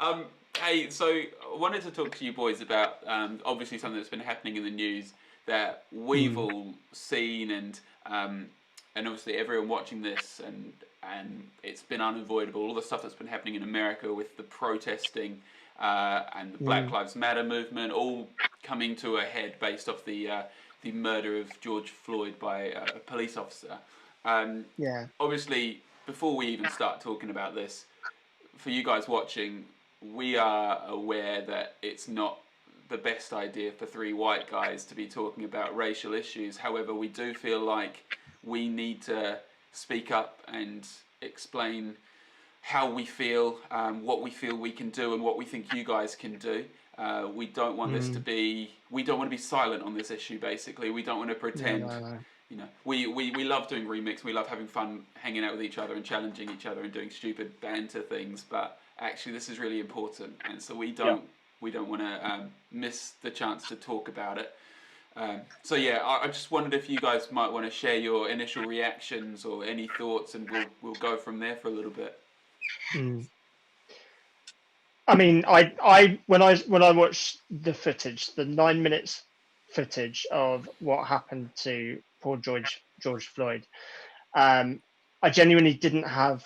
Um, hey, so I wanted to talk to you boys about obviously something that's been happening in the news that we've all seen, and obviously everyone watching this, and it's been unavoidable. All the stuff that's been happening in America with the protesting and the Black Lives Matter movement, all coming to a head based off the murder of George Floyd by a police officer. Obviously, before we even start talking about this, for you guys watching, we are aware that it's not the best idea for three white guys to be talking about racial issues. However, we do feel like we need to speak up and explain how we feel, what we feel we can do, and what we think you guys can do. We don't want this to be. We don't want to be silent on this issue. Basically, we don't want to pretend. No. You know, we love doing remix. We love having fun, hanging out with each other and challenging each other and doing stupid banter things. But actually, this is really important, and so we don't want to miss the chance to talk about it. So yeah, I just wondered if you guys might want to share your initial reactions or any thoughts, and we'll go from there for a little bit. I mean, I when I watched the footage, the 9 minutes footage of what happened to poor George Floyd, I genuinely didn't have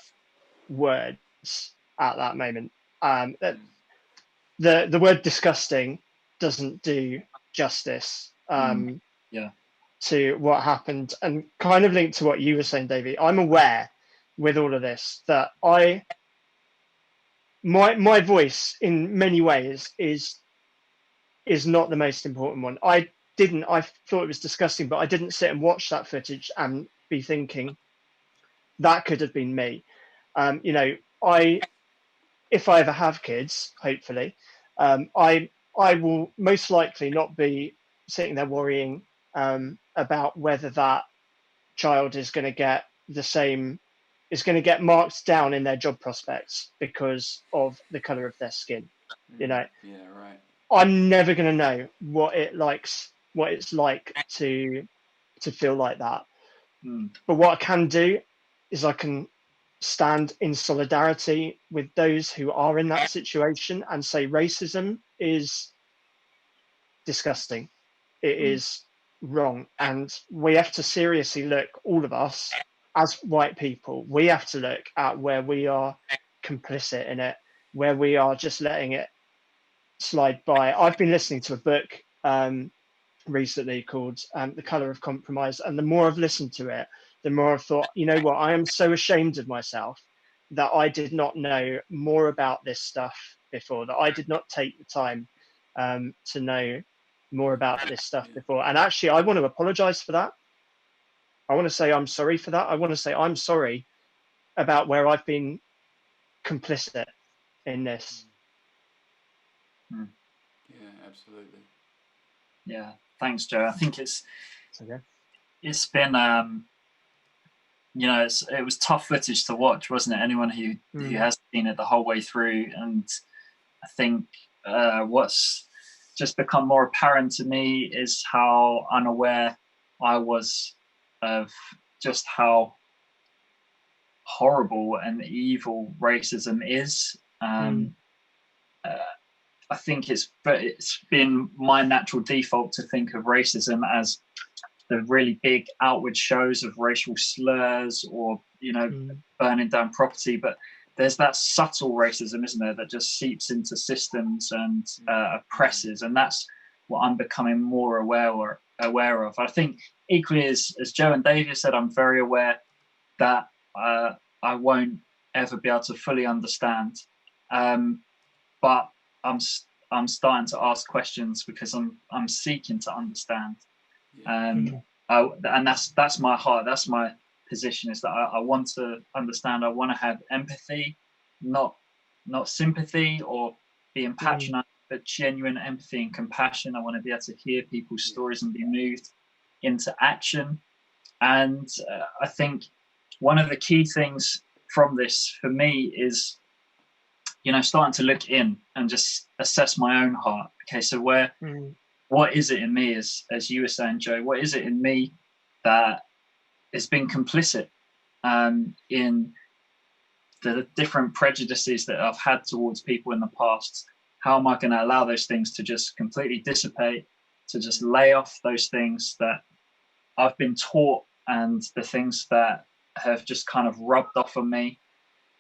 words at that moment. The word disgusting doesn't do justice to what happened, and kind of linked to what you were saying, Davy. I'm aware with all of this that my voice in many ways is not the most important one. I thought it was disgusting, but I didn't sit and watch that footage and be thinking that could have been me. If I ever have kids, hopefully, I will most likely not be sitting there worrying about whether that child is going to get marked down in their job prospects because of the color of their skin. Yeah, right. I'm never going to know what it's like to feel like that. But what I can do is I can stand in solidarity with those who are in that situation and say racism is disgusting. It is wrong. And we have to seriously look, all of us, as white people, we have to look at where we are complicit in it, where we are just letting it slide by. I've been listening to a book recently called The Color of Compromise, and the more I've listened to it, the more I've thought, you know what, I am so ashamed of myself that I did not know more about this stuff before, that I did not take the time to know more about this stuff before. And actually, I want to apologize for that. I want to say I'm sorry for that. I want to say I'm sorry about where I've been complicit in this. Yeah, absolutely. Yeah, thanks, Joe. I think it's been it was tough footage to watch, wasn't it? Anyone who has seen it the whole way through, and I think what's just become more apparent to me is how unaware I was of just how horrible and evil racism is. I think it's been my natural default to think of racism as the really big outward shows of racial slurs or, burning down property. But there's that subtle racism, isn't there, that just seeps into systems and oppresses. And that's what I'm becoming more aware of. I think equally as Joe and Davy said, I'm very aware that I won't ever be able to fully understand. But I'm starting to ask questions because I'm seeking to understand, and that's my heart. That's my position, is that I want to understand. I want to have empathy, not sympathy or being patronized, but genuine empathy and compassion. I want to be able to hear people's stories and be moved into action. And I think one of the key things from this for me is, starting to look in and just assess my own heart. Okay, so what is it in me, as you were saying, Joe, what is it in me that has been complicit in the different prejudices that I've had towards people in the past, how am I going to allow those things to just completely dissipate, to just lay off those things that I've been taught and the things that have just kind of rubbed off on me?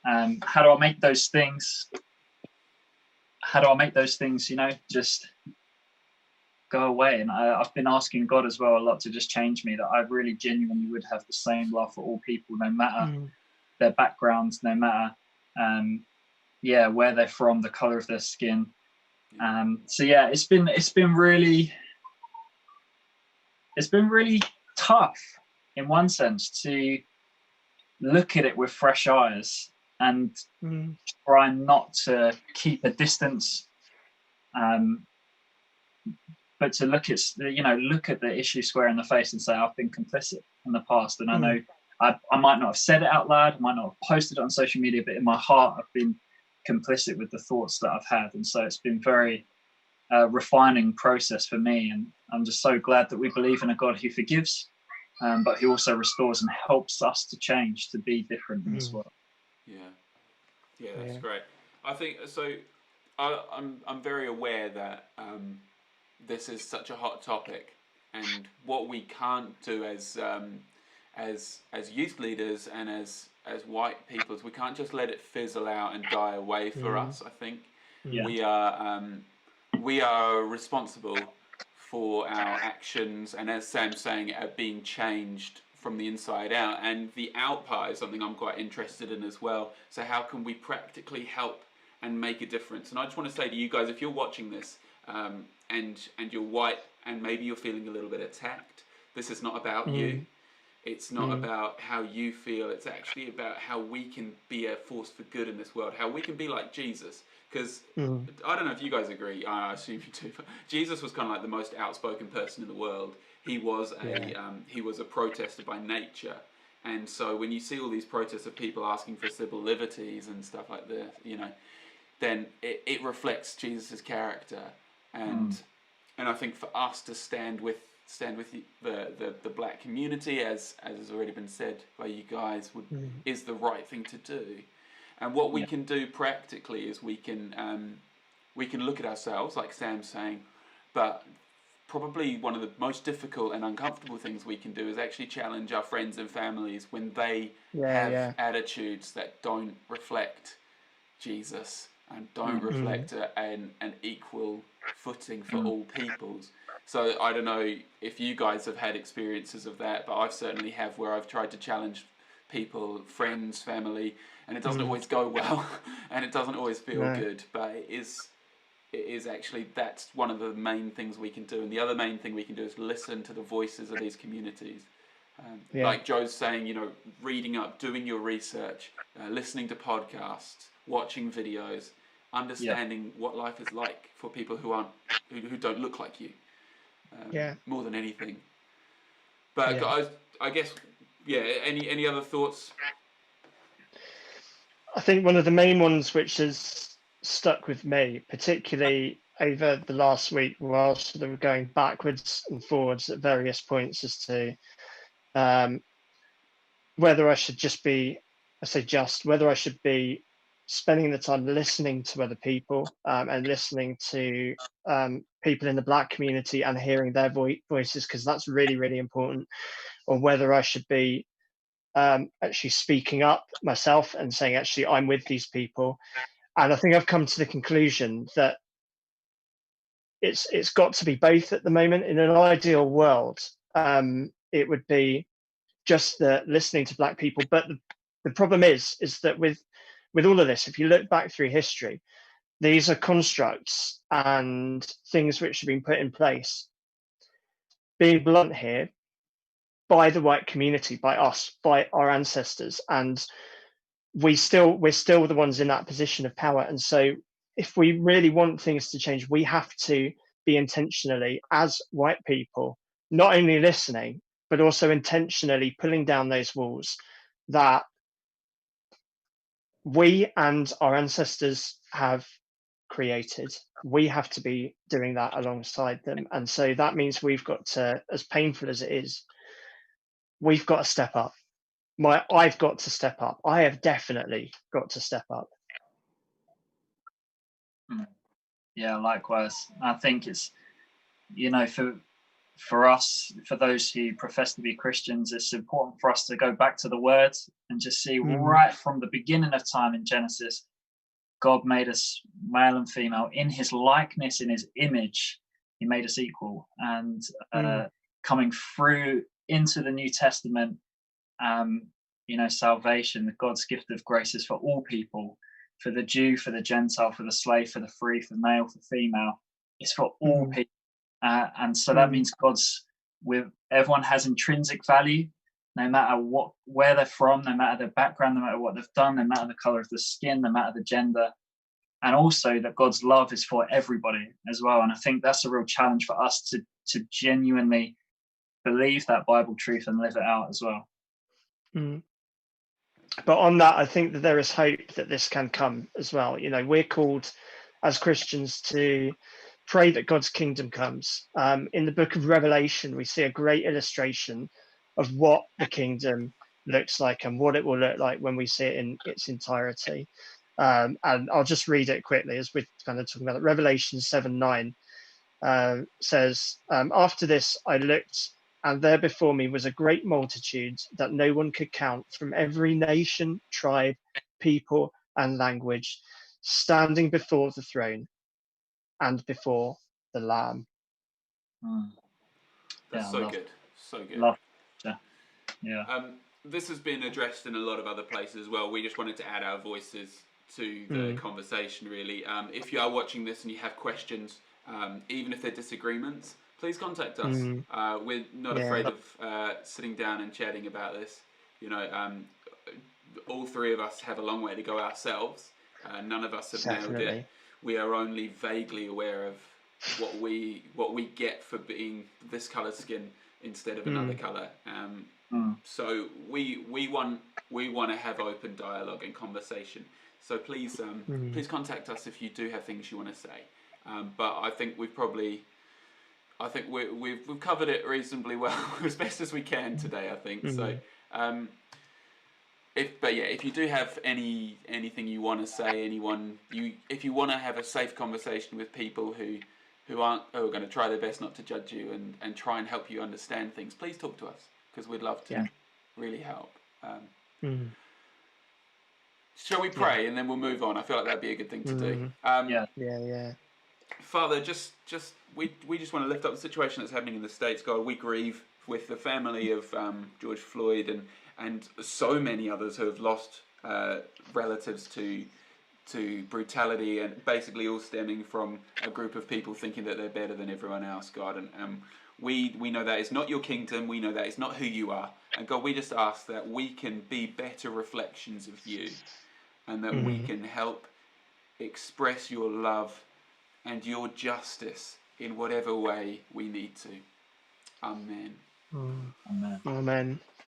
How do I make those things, just go away? And I've been asking God as well a lot to just change me, that I really genuinely would have the same love for all people, no matter their backgrounds, no matter where they're from, the color of their skin. So yeah, it's been really tough in one sense to look at it with fresh eyes and try not to keep a distance, but to look at the issue square in the face and say, I've been complicit in the past, and I know I might not have said it out loud, I might not have posted it on social media, but in my heart I've been complicit with the thoughts that I've had. And so it's been very refining process for me, and I'm just so glad that we believe in a God who forgives, but who also restores and helps us to change, to be different in this world. Yeah, that's great. I think so. I'm very aware that this is such a hot topic, and what we can't do as youth leaders and as white people is we can't just let it fizzle out and die away for us. I think we are responsible for our actions, and as Sam's saying, being changed from the inside out. And the out part is something I'm quite interested in as well. So how can we practically help and make a difference? And I just want to say to you guys, if you're watching this and you're white and maybe you're feeling a little bit attacked, this is not about you. It's not about how you feel. It's actually about how we can be a force for good in this world, how we can be like Jesus. Because I don't know if you guys agree, I assume you do, but Jesus was kind of like the most outspoken person in the world. He was a protester by nature. And so when you see all these protests of people asking for civil liberties and stuff like this, then it reflects Jesus' character. And I think for us to stand with the black community, as has already been said by you guys, is the right thing to do. And what we can do practically is we can look at ourselves, like Sam's saying, but probably one of the most difficult and uncomfortable things we can do is actually challenge our friends and families when they have attitudes that don't reflect Jesus and don't reflect an equal footing for all peoples. So I don't know if you guys have had experiences of that, but I've certainly have, where I've tried to challenge people, friends, family, and it doesn't always go well, and it doesn't always feel good, but it is actually, that's one of the main things we can do. And the other main thing we can do is listen to the voices of these communities. Like Joe's saying, reading up, doing your research, listening to podcasts, watching videos, understanding what life is like for people who don't look like you. More than anything. But guys, I guess, any other thoughts? I think one of the main ones which has stuck with me, particularly over the last week, while sort of going backwards and forwards at various points, as to whether I should whether I should be spending the time listening to other people and listening to people in the black community and hearing their voices, because that's really, really important, or whether I should be actually speaking up myself and saying, actually, I'm with these people. And I think I've come to the conclusion that it's got to be both at the moment. In an ideal world, it would be just the listening to black people. But the problem is that with all of this, if you look back through history, these are constructs and things which have been put in place, being blunt here, by the white community, by us, by our ancestors, and we're still the ones in that position of power. And so if we really want things to change, we have to be intentionally, as white people, not only listening, but also intentionally pulling down those walls that we and our ancestors have created. We have to be doing that alongside them. And so that means we've got to, as painful as it is, we've got to step up I've got to step up. I have definitely got to step up. Yeah, likewise. I think it's, for us, for those who profess to be Christians, it's important for us to go back to the Word and just see right from the beginning of time in Genesis, God made us male and female in His likeness, in His image. He made us equal. And coming through into the New Testament, salvation, God's gift of grace is for all people, for the Jew, for the Gentile, for the slave, for the free, for male, for female. It's for all people. And so that means everyone has intrinsic value, no matter where they're from, no matter their background, no matter what they've done, no matter the color of the skin, no matter the gender. And also that God's love is for everybody as well. And I think that's a real challenge for us to genuinely believe that Bible truth and live it out as well. But on that, I think that there is hope that this can come as well. We're called as Christians to pray that God's kingdom comes. In the book of Revelation, we see a great illustration of what the kingdom looks like and what it will look like when we see it in its entirety. And I'll just read it quickly as we're kind of talking about it. Revelation 7:9 says, after this I looked, and there before me was a great multitude that no one could count, from every nation, tribe, people, and language, standing before the throne and before the Lamb. That's so good. So good. Love. Yeah. This has been addressed in a lot of other places as well. We just wanted to add our voices to the conversation, really. If you are watching this and you have questions, even if they're disagreements, please contact us. We're not afraid of sitting down and chatting about this. All three of us have a long way to go ourselves. None of us have nailed it. We are only vaguely aware of what we get for being this colour skin instead of another colour. So we want to have open dialogue and conversation. So please please contact us if you do have things you want to say. But I think we've covered it reasonably well, as best as we can today, I think. So if you do have anything you want to say, if you want to have a safe conversation with people who are going to try their best not to judge you and try and help you understand things, please talk to us, because we'd love to really help. Shall we pray and then we'll move on? I feel like that'd be a good thing to do. Yeah. Father, we just want to lift up the situation that's happening in the States, God. We grieve with the family of George Floyd and so many others who have lost relatives to brutality, and basically all stemming from a group of people thinking that they're better than everyone else, God. And we know that is not your kingdom. We know that is not who you are. And God, we just ask that we can be better reflections of you, and that we can help express your love and your justice in whatever way we need to. Amen. Amen.